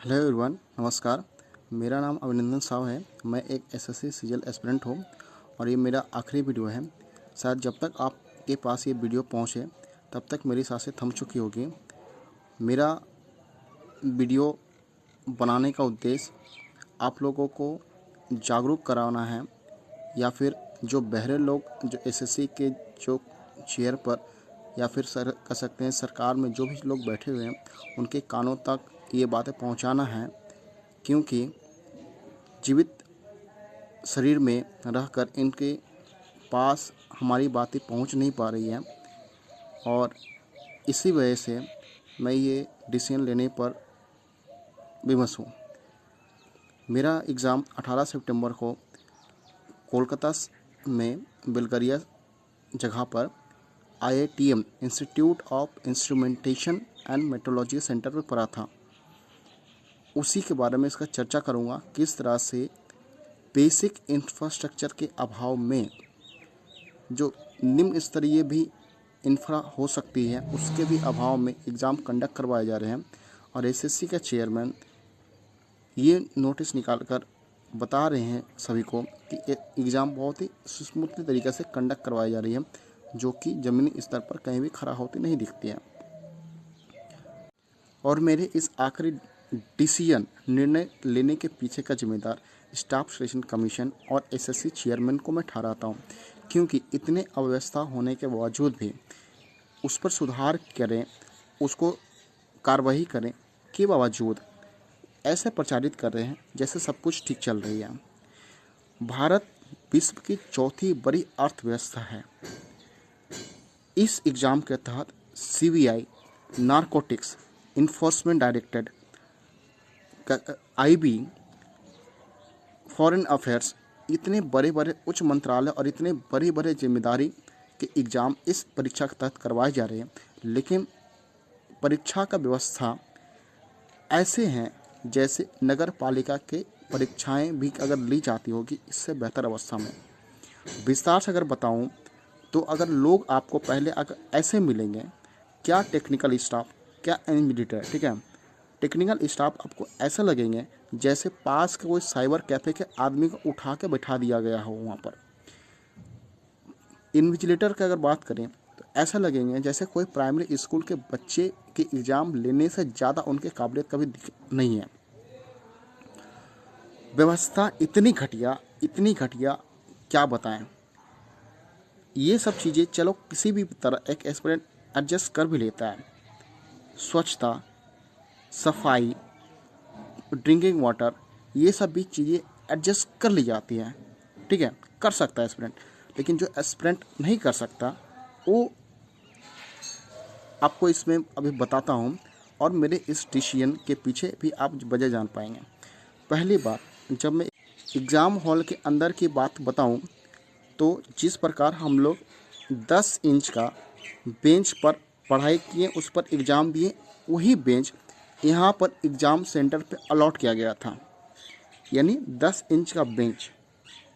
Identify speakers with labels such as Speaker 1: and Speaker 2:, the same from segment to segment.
Speaker 1: Hello everyone, नमस्कार। मेरा नाम अभिनंदन साव है। मैं एक एसएससी सीजीएल एस्पिरेंट हूँ और ये मेरा आखिरी वीडियो है। शायद जब तक आपके पास ये वीडियो पहुँचे तब तक मेरी सांसें थम चुकी होगी। मेरा वीडियो बनाने का उद्देश्य आप लोगों को जागरूक कराना है, या फिर जो बहरे लोग जो एसएससी के जो चेयर पर या फिर कह सकते हैं सरकार में जो भी लोग बैठे हुए हैं उनके कानों तक ये बातें पहुंचाना है, क्योंकि जीवित शरीर में रहकर इनके पास हमारी बातें पहुंच नहीं पा रही हैं। और इसी वजह से मैं ये डिसीजन लेने पर विवश हूँ। मेरा एग्ज़ाम 18 सितंबर को कोलकाता में बेलगरिया जगह पर IITM institute of instrumentation and metrology centre पर पड़ा था। उसी के बारे में इसका चर्चा करूँगा, किस तरह से बेसिक इंफ्रास्ट्रक्चर के अभाव में जो निम्न स्तरीय भी इंफ्रा हो सकती है उसके भी अभाव में एग्ज़ाम कंडक्ट करवाए जा रहे हैं। और एसएससी के चेयरमैन ये नोटिस निकाल कर बता रहे हैं सभी को कि एग्ज़ाम बहुत ही स्मूथली तरीके से कंडक्ट करवाई जा रही है, जो कि ज़मीनी स्तर पर कहीं भी खरा होती नहीं दिखती है। और मेरे इस आखिरी डिसीजन निर्णय लेने के पीछे का जिम्मेदार स्टाफ सिलेक्शन कमीशन और एसएससी चेयरमैन को मैं ठहराता हूँ, क्योंकि इतने अव्यवस्था होने के बावजूद भी उस पर सुधार करें, उसको कार्रवाई करें के बावजूद ऐसे प्रचारित कर रहे हैं जैसे सब कुछ ठीक चल रही है। भारत विश्व की चौथी बड़ी अर्थव्यवस्था है। इस एग्ज़ाम के तहत CBI, narcotics enforcement directorate, IB, foreign affairs, इतने बड़े बड़े उच्च मंत्रालय और इतने बड़े बड़े जिम्मेदारी के एग्ज़ाम इस परीक्षा के तहत करवाए जा रहे हैं। लेकिन परीक्षा का व्यवस्था ऐसे हैं जैसे नगर पालिका के परीक्षाएं भी अगर ली जाती होगी इससे बेहतर अवस्था में। विस्तार से अगर बताऊं तो अगर लोग आपको पहले अगर ऐसे मिलेंगे, क्या टेक्निकल स्टाफ, क्या इन्विजिलेटर, ठीक है, टेक्निकल स्टाफ आपको ऐसा लगेंगे जैसे पास के कोई साइबर कैफ़े के आदमी को उठा के बैठा दिया गया हो वहाँ पर। इन्विजिलेटर की अगर बात करें तो ऐसा लगेंगे जैसे कोई प्राइमरी स्कूल के बच्चे के एग्ज़ाम लेने से ज़्यादा उनके काबिलियत कभी नहीं है। व्यवस्था इतनी घटिया क्या बताएं। ये सब चीज़ें चलो किसी भी तरह एक एस्पिरेंट एडजस्ट कर भी लेता है। स्वच्छता, सफाई, ड्रिंकिंग वाटर, ये सब भी चीज़ें एडजस्ट कर ली जाती हैं, ठीक है, कर सकता है एस्पिरेंट। लेकिन जो एस्पिरेंट नहीं कर सकता वो आपको इसमें अभी बताता हूँ, और मेरे इस डिसीजन के पीछे भी आप वजह जान पाएंगे। पहली बात, जब मैं एग्ज़ाम हॉल के अंदर की बात बताऊँ तो जिस प्रकार हम लोग 10 इंच का बेंच पर पढ़ाई किए, उस पर एग्ज़ाम दिए, वही बेंच यहाँ पर एग्ज़ाम सेंटर पे अलॉट किया गया था। यानी 10 इंच का बेंच,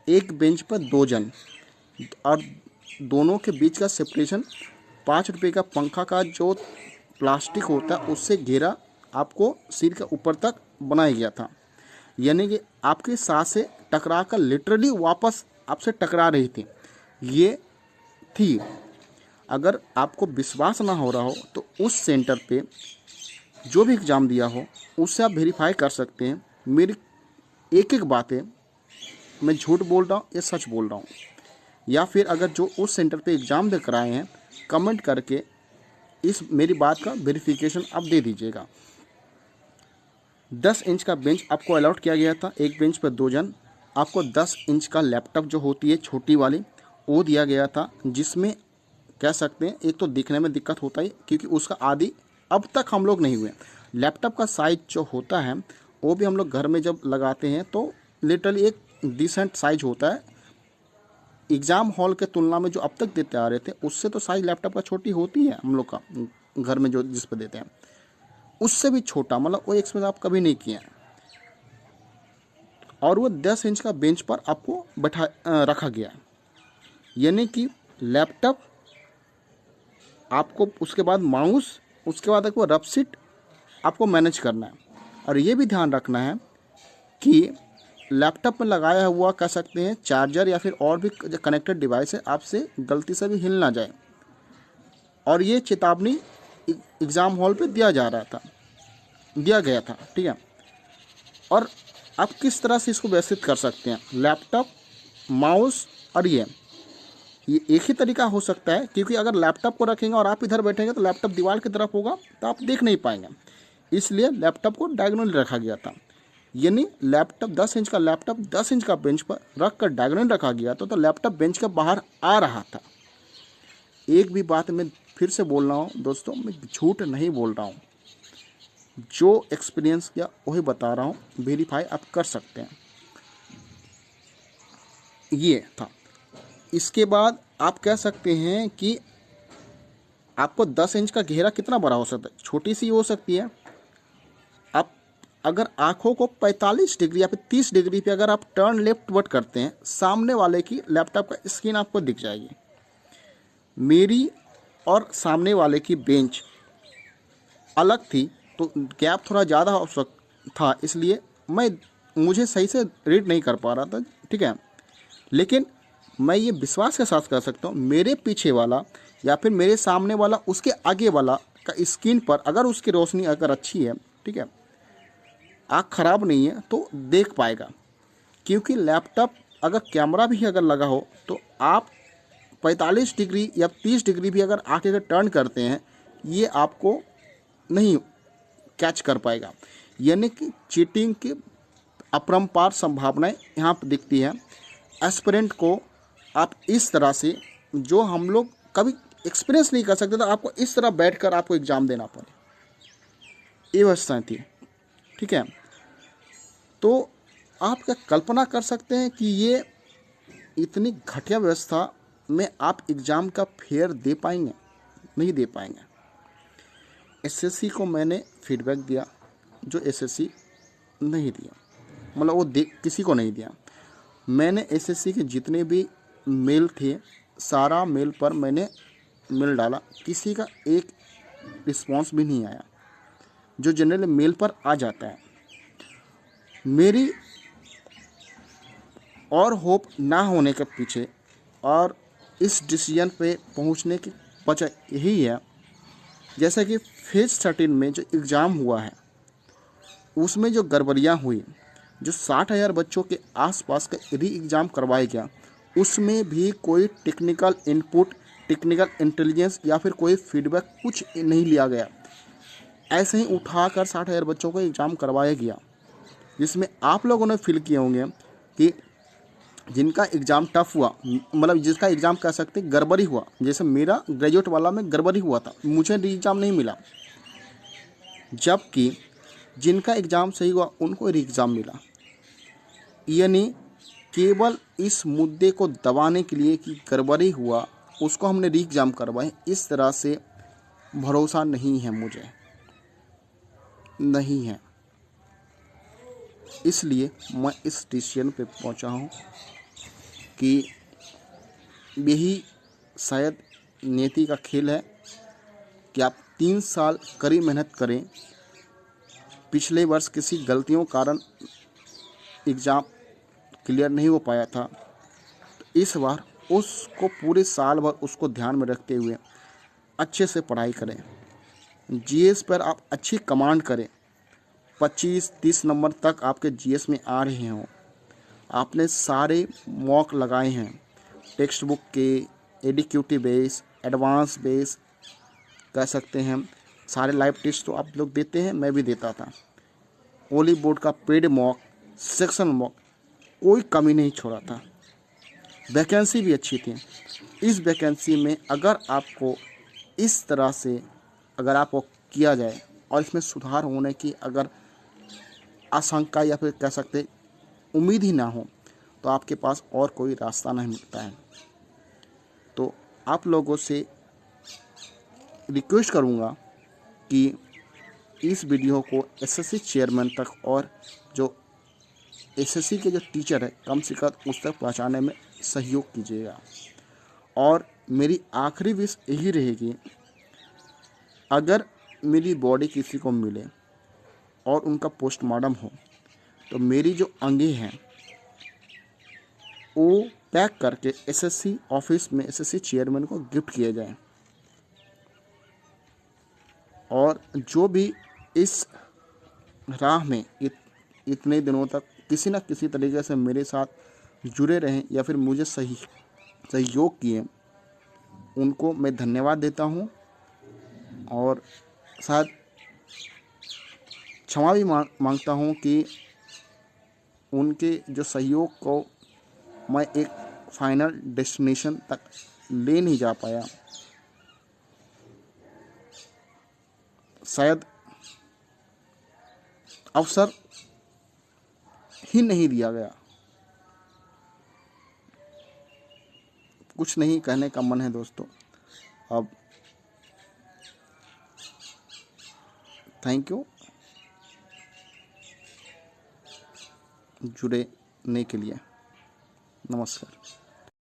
Speaker 1: एक बेंच पर 2 जन, और दोनों के बीच का सेपरेशन 5 रुपये का पंखा का जो प्लास्टिक होता है उससे घेरा आपको सिर के ऊपर तक बनाया गया था। यानी कि आपकी सांसें टकरा कर लिटरली वापस आपसे टकरा रही थी, ये थी। अगर आपको विश्वास ना हो रहा हो तो उस सेंटर पे जो भी एग्ज़ाम दिया हो उससे आप वेरीफाई कर सकते हैं मेरी एक एक बातें मैं झूठ बोल रहा हूँ या सच बोल रहा हूँ। या फिर अगर जो उस सेंटर पे एग्ज़ाम दे कर आए हैं, कमेंट करके इस मेरी बात का वेरिफिकेशन आप दे दीजिएगा। 10 इंच का बेंच आपको अलॉट किया गया था, एक बेंच पर 2 जन। आपको 10 इंच का लैपटॉप जो होती है छोटी वाली वो दिया गया था, जिसमें कह सकते हैं एक तो दिखने में दिक्कत होता है क्योंकि उसका आदि अब तक हम लोग नहीं हुए। लैपटॉप का साइज जो होता है वो भी हम लोग घर में जब लगाते हैं तो लिटरली एक डिसेंट साइज होता है। एग्ज़ाम हॉल के तुलना में जो अब तक देते आ रहे थे उससे तो साइज लैपटॉप का छोटी होती है हम लोग का घर में जो जिस पर देते हैं, उससे भी छोटा, मतलब वो एक्सपीरियंस आप कभी नहीं किए हैं। और वो 10 इंच का बेंच पर आपको रखा गया। यानी कि लैपटॉप, आपको उसके बाद माउस, उसके बाद आपको रफ सीट आपको मैनेज करना है। और ये भी ध्यान रखना है कि लैपटॉप में लगाया हुआ कह सकते हैं चार्जर या फिर और भी जो कनेक्टेड डिवाइस है आपसे गलती से भी हिल ना जाए। और ये चेतावनी एग्ज़ाम हॉल पे दिया गया था, ठीक है। और आप किस तरह से इसको व्यवस्थित कर सकते हैं, लैपटॉप, माउस और ये एक ही तरीका हो सकता है, क्योंकि अगर लैपटॉप को रखेंगे और आप इधर बैठेंगे तो लैपटॉप दीवार की तरफ होगा तो आप देख नहीं पाएंगे, इसलिए लैपटॉप को डायगोनली रखा गया था। यानी लैपटॉप 10 इंच का लैपटॉप 10 इंच का बेंच पर रख कर डायगोनली रखा गया था, तो लैपटॉप बेंच के बाहर आ रहा था। एक भी बात मैं फिर से बोल रहा हूँ दोस्तों, मैं झूठ नहीं बोल रहा हूँ, जो एक्सपीरियंस किया वही बता रहा हूँ, वेरीफाई आप कर सकते हैं। ये था। इसके बाद आप कह सकते हैं कि आपको 10 इंच का घेरा कितना बड़ा हो सकता है, छोटी सी हो सकती है। आप अगर आँखों को 45 डिग्री या फिर 30 डिग्री पे अगर आप टर्न लेफ्ट वर्ड करते हैं, सामने वाले की लैपटॉप का स्क्रीन आपको दिख जाएगी। मेरी और सामने वाले की बेंच अलग थी तो गैप थोड़ा ज़्यादा हो था, इसलिए मुझे सही से रीड नहीं कर पा रहा था, ठीक है। लेकिन मैं ये विश्वास के साथ कर सकता हूँ, मेरे पीछे वाला या फिर मेरे सामने वाला, उसके आगे वाला का स्क्रीन पर अगर उसकी रोशनी अगर अच्छी है, ठीक है, आँख खराब नहीं है तो देख पाएगा। क्योंकि लैपटॉप अगर कैमरा भी अगर लगा हो तो आप 45 डिग्री या 30 डिग्री भी अगर आँख अगर टर्न करते हैं, ये आपको नहीं कैच कर पाएगा। यानी कि चीटिंग की अपरंपार संभावनाएं यहाँ पर दिखती है। एस्पिरेंट को आप इस तरह से, जो हम लोग कभी एक्सपीरियंस नहीं कर सकते, तो आपको इस तरह बैठकर आपको एग्ज़ाम देना पड़े, ये व्यवस्था थी, ठीक है। तो आप क्या कल्पना कर सकते हैं कि ये इतनी घटिया व्यवस्था में आप एग्ज़ाम का फेयर दे पाएंगे? नहीं दे पाएंगे। एसएससी को मैंने फीडबैक दिया, जो एसएससी नहीं दिया, मतलब वो किसी को नहीं दिया। मैंने एसएससी के जितने भी मेल थे, सारा मेल पर मैंने मेल डाला, किसी का एक रिस्पांस भी नहीं आया, जो जनरल मेल पर आ जाता है। मेरी और होप ना होने के पीछे और इस डिसीजन पे पहुंचने की वजह यही है, जैसा कि फेज 13 में जो एग्ज़ाम हुआ है उसमें जो गड़बड़ियाँ हुई, जो 60,000 बच्चों के आसपास का री एग्ज़ाम करवाया गया, उसमें भी कोई टेक्निकल इनपुट, टेक्निकल इंटेलिजेंस या फिर कोई फीडबैक कुछ नहीं लिया गया। ऐसे ही उठाकर 60,000 बच्चों को एग्ज़ाम करवाया गया, जिसमें आप लोगों ने फील किए होंगे कि जिनका एग्ज़ाम टफ हुआ, मतलब जिसका एग्ज़ाम कह सकते गड़बड़ी हुआ, जैसे मेरा ग्रेजुएट वाला में गड़बड़ी हुआ था, मुझे री एग्ज़ाम नहीं मिला, जबकि जिनका एग्ज़ाम सही हुआ उनको री एग्ज़ाम मिला। यानी केवल इस मुद्दे को दबाने के लिए कि गड़बड़ी हुआ उसको हमने री एग्ज़ाम करवाए, इस तरह से भरोसा नहीं है, मुझे नहीं है। इसलिए मैं इस डिसीजन पे पहुंचा हूं कि यही शायद नियति का खेल है कि आप 3 साल कड़ी मेहनत करें। पिछले वर्ष किसी गलतियों कारण एग्ज़ाम क्लियर नहीं हो पाया था, तो इस बार उसको पूरे साल भर उसको ध्यान में रखते हुए अच्छे से पढ़ाई करें। जीएस पर आप अच्छी कमांड करें, 25-30 नंबर तक आपके जीएस में आ रहे हों, आपने सारे मॉक लगाए हैं, टेक्स्ट बुक के, एडीक्यूटी बेस, एडवांस बेस कह सकते हैं, सारे लाइव टेस्ट तो आप लोग देते हैं, मैं भी देता था। ओली बोर्ड का पेड मॉक, सेक्शन मॉक, कोई कमी नहीं छोड़ा था। वैकेंसी भी अच्छी थी। इस वैकेंसी में अगर आपको इस तरह से अगर आपको किया जाए और इसमें सुधार होने की अगर आशंका या फिर कह सकते उम्मीद ही ना हो, तो आपके पास और कोई रास्ता नहीं मिलता है। तो आप लोगों से रिक्वेस्ट करूँगा कि इस वीडियो को एसएससी चेयरमैन तक और जो एसएससी के जो टीचर है कम से कम उस तक पहुँचाने में सहयोग कीजिएगा। और मेरी आखिरी विश यही रहेगी, अगर मेरी बॉडी किसी को मिले और उनका पोस्टमार्टम हो तो मेरी जो अंगे हैं वो पैक करके एसएससी ऑफिस में एसएससी चेयरमैन को गिफ्ट किया जाए। और जो भी इस राह में इतने दिनों तक किसी न किसी तरीके से मेरे साथ जुड़े रहें या फिर मुझे सहयोग किए, उनको मैं धन्यवाद देता हूँ और शायद क्षमा भी मांगता हूँ कि उनके जो सहयोग को मैं एक फाइनल डेस्टिनेशन तक ले नहीं जा पाया। शायद अवसर ही नहीं दिया गया। कुछ नहीं कहने का मन है दोस्तों। अब थैंक यू जुड़ने के लिए। नमस्कार।